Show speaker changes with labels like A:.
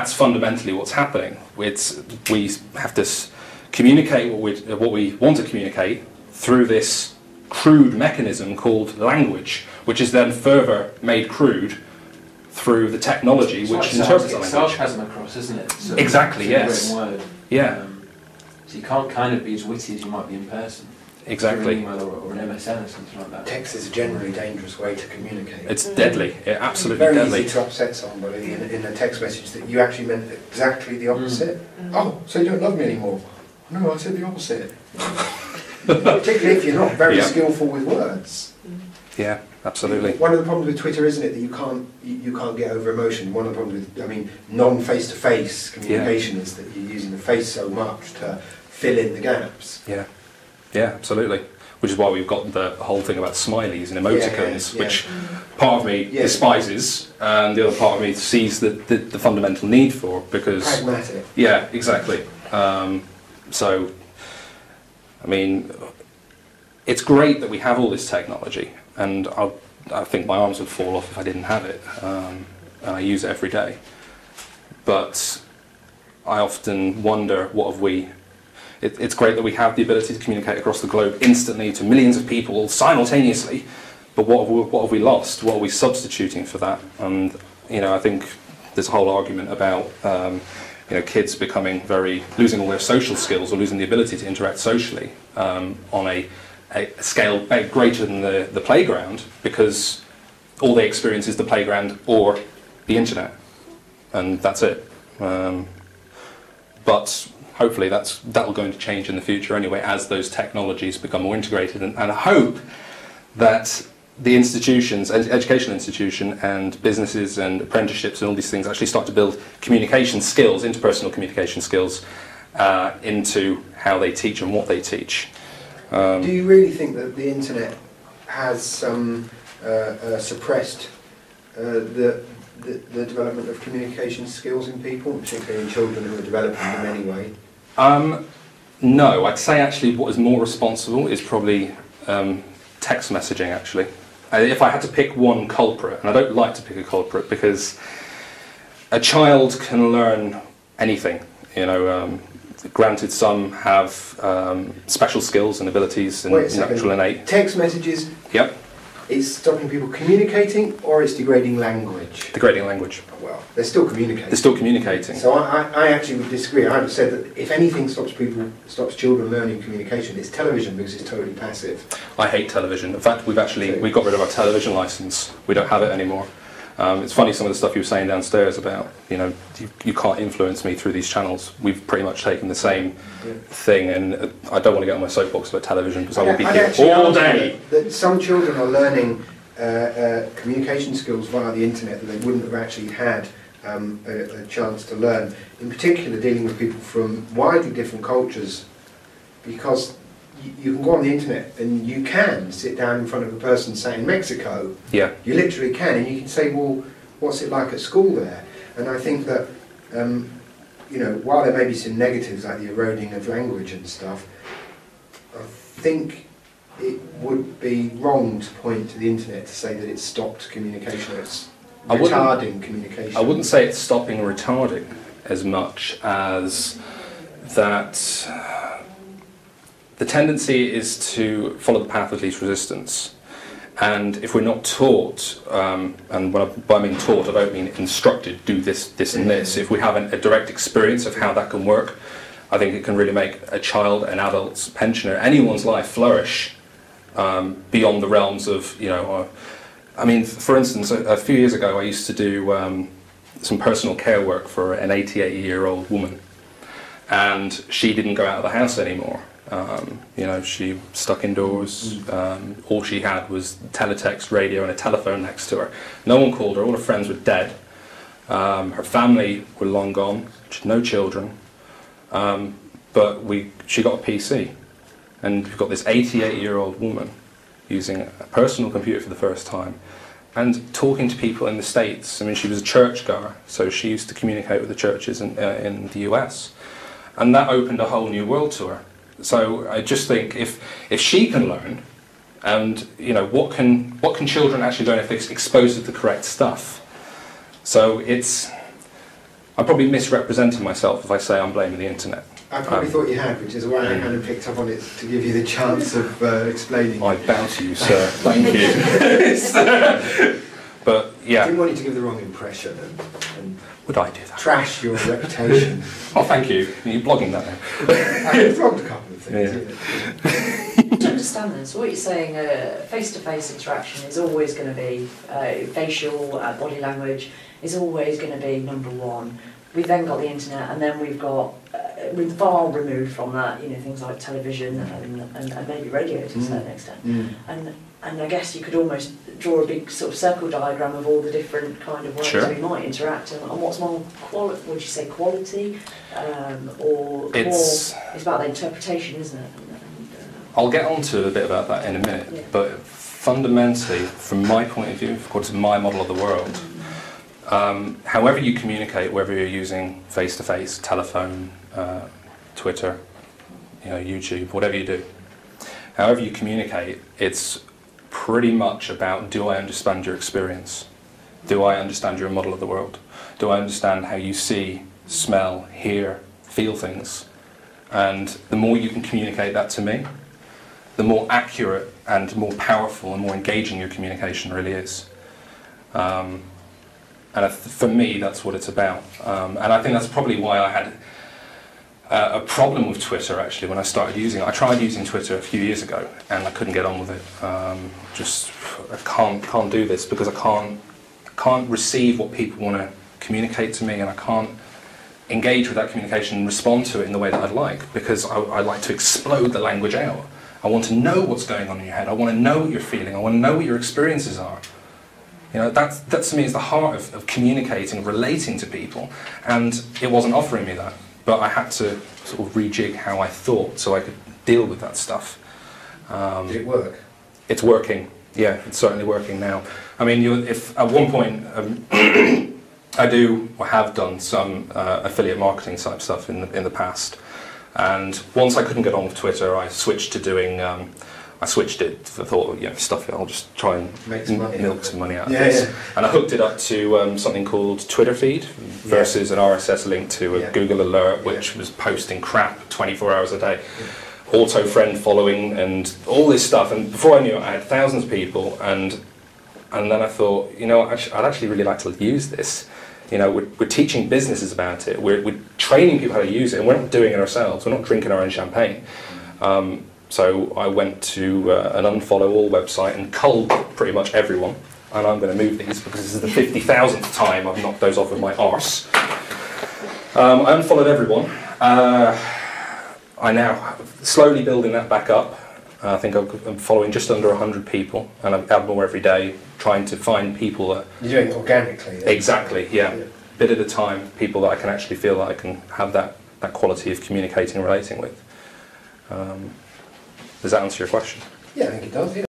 A: that's fundamentally what's happening. We have to communicate what we want to communicate through this crude mechanism called language, which is then further made crude through the technology which interprets the language.
B: Sarcasm across, isn't it? So
A: exactly,
B: it's a word.
A: Yeah.
B: So you can't kind of be as witty as you might be in person.
A: Exactly.
B: Through an email or an MSN or something like that.
C: Text is a generally dangerous way to communicate.
A: It's deadly. Yeah, absolutely
C: very
A: deadly.
C: Easy to upset somebody in a text message that you actually meant exactly the opposite. Oh, so you don't love me anymore? No, I said the opposite. Particularly if you're not very skillful with words.
A: Yeah, absolutely.
C: One of the problems with Twitter, isn't it, that you can't get over emotion. One of the problems with, non-face-to-face communication is that you're using the face so much to fill in the gaps.
A: Yeah. Yeah, absolutely. Which is why we've got the whole thing about smileys and emoticons, which part of me despises, and the other part of me sees the fundamental need for, because...
C: Pragmatic.
A: Yeah, exactly. So, I mean, it's great that we have all this technology, and I think my arms would fall off if I didn't have it, and I use it every day. But I often wonder, what have we... It's great that we have the ability to communicate across the globe instantly to millions of people simultaneously, but what have we lost? What are we substituting for that? And I think there's a whole argument about kids losing all their social skills or losing the ability to interact socially on a scale greater than the playground, because all they experience is the playground or the internet, and that's it. But hopefully that'll going to change in the future anyway, as those technologies become more integrated, and I hope that the institutions, educational institution and businesses and apprenticeships and all these things actually start to build communication skills, interpersonal communication skills, into how they teach and what they teach.
C: Do you really think that the internet has suppressed the development of communication skills in people, particularly in children who are developing them anyway?
A: No, I'd say actually what is more responsible is probably text messaging, actually. If I had to pick one culprit, and I don't like to pick a culprit because a child can learn anything, granted some have special skills and abilities and natural innate.
C: Text messages?
A: Yep.
C: It's stopping people communicating, or it's degrading language?
A: Degrading language.
C: Well, they're still communicating.
A: They're still communicating.
C: So I actually would disagree. I would say that if anything stops children learning communication, it's television, because it's totally passive.
A: I hate television. In fact, we got rid of our television license. We don't have it anymore. It's funny, some of the stuff you were saying downstairs about, you can't influence me through these channels. We've pretty much taken the same thing, and I don't want to get on my soapbox about television, because I will be here all day.
C: That some children are learning communication skills via the internet that they wouldn't have actually had a chance to learn. In particular, dealing with people from widely different cultures, because you can go on the internet and you can sit down in front of a person, say in Mexico.
A: Yeah.
C: You literally can, and you can say, well, what's it like at school there? And I think that, while there may be some negatives like the eroding of language and stuff, I think it would be wrong to point to the internet to say that it's stopped communication, or it's retarding communication.
A: I wouldn't say it's stopping or retarding as much as that. The tendency is to follow the path of least resistance, and if we're not taught, and by mean taught I don't mean instructed, do this, this and this, if we haven't a direct experience of how that can work, I think it can really make a child, an adult's, pensioner, anyone's life flourish beyond the realms of, for instance, a few years ago I used to do some personal care work for an 88-year-old woman, and she didn't go out of the house anymore. She was stuck indoors. All she had was teletext, radio and a telephone next to her. No one called her, all her friends were dead. Her family were long gone, she had no children. But she got a PC, and we've got this 88-year-old woman using a personal computer for the first time and talking to people in the States. I mean, she was a churchgoer, so she used to communicate with the churches in the US. And that opened a whole new world to her. So I just think if she can learn, and what can children actually learn if they're exposed to the correct stuff? So it's I'm probably misrepresenting myself if I say I'm blaming the internet.
C: I probably thought you had, which is why I kind of picked up on it to give you the chance of explaining.
A: I bow to you, sir. Thank you. But
C: I
A: yeah,
C: didn't want you to give the wrong impression and
A: would I do that?
C: trash your reputation.
A: Oh, thank you. You're blogging that now.
C: I've vlogged a couple of things.
A: Yeah.
D: To understand this, what you're saying, face-to-face interaction is always going to be facial, body language is always going to be number one. We've then got the internet, and then we've got, we're far removed from that, you know, things like television and maybe radio to a certain extent. And I guess you could almost draw a big sort of circle diagram of all the different kind of ways
A: Sure.
D: we might interact, and what's more quality, would you say quality, or
A: It's-
D: more, it's about the interpretation, isn't it?
A: I'll get on to a bit about that in a minute,
D: Yeah.
A: but fundamentally, from my point of view, according to my model of the world, however you communicate, whether you're using face-to-face, telephone, Twitter, you know, YouTube, whatever you do, however you communicate, it's pretty much about, do I understand your experience? Do I understand your model of the world? Do I understand how you see, smell, hear, feel things? And the more you can communicate that to me, the more accurate and more powerful and more engaging your communication really is. And for me, that's what it's about. And I think that's probably why I had a problem with Twitter, actually, when I started using it. I tried using Twitter a few years ago, and I couldn't get on with it. I can't do this, because I can't receive what people want to communicate to me, and I can't engage with that communication and respond to it in the way that I'd like, because I like to explode the language out. I want to know what's going on in your head. I want to know what you're feeling. I want to know what your experiences are. You know, that to me is the heart of communicating, relating to people, and it wasn't offering me that. But I had to sort of rejig how I thought so I could deal with that stuff.
C: Did it work?
A: It's working. Yeah, it's certainly working now. I mean, if at one point I do or have done some affiliate marketing type stuff in the past, and once I couldn't get on with Twitter, I switched to doing. I switched it. I thought, you know, stuff it. I'll just try and milk some money out of this. Yeah. And I hooked it up to something called Twitter feed versus an RSS link to a Google alert, which was posting crap 24 hours a day. Auto friend following and all this stuff. And before I knew it, I had thousands of people. And then I thought, you know, I'd actually really like to use this. You know, we're teaching businesses about it. We're training people how to use it, and we're not doing it ourselves. We're not drinking our own champagne. So I went to an unfollow all website and culled pretty much everyone. And I'm going to move these because this is the 50,000th time I've knocked those off with my arse. I unfollowed everyone. I now slowly building that back up. I think I'm following just under 100 people, and I add more every day, trying to find people that...
C: You're doing it organically then?
A: Exactly, yeah. Bit at a time, people that I can actually feel that I can have that quality of communicating and relating with. Does that answer your question?
C: Yeah, I think it does, yeah.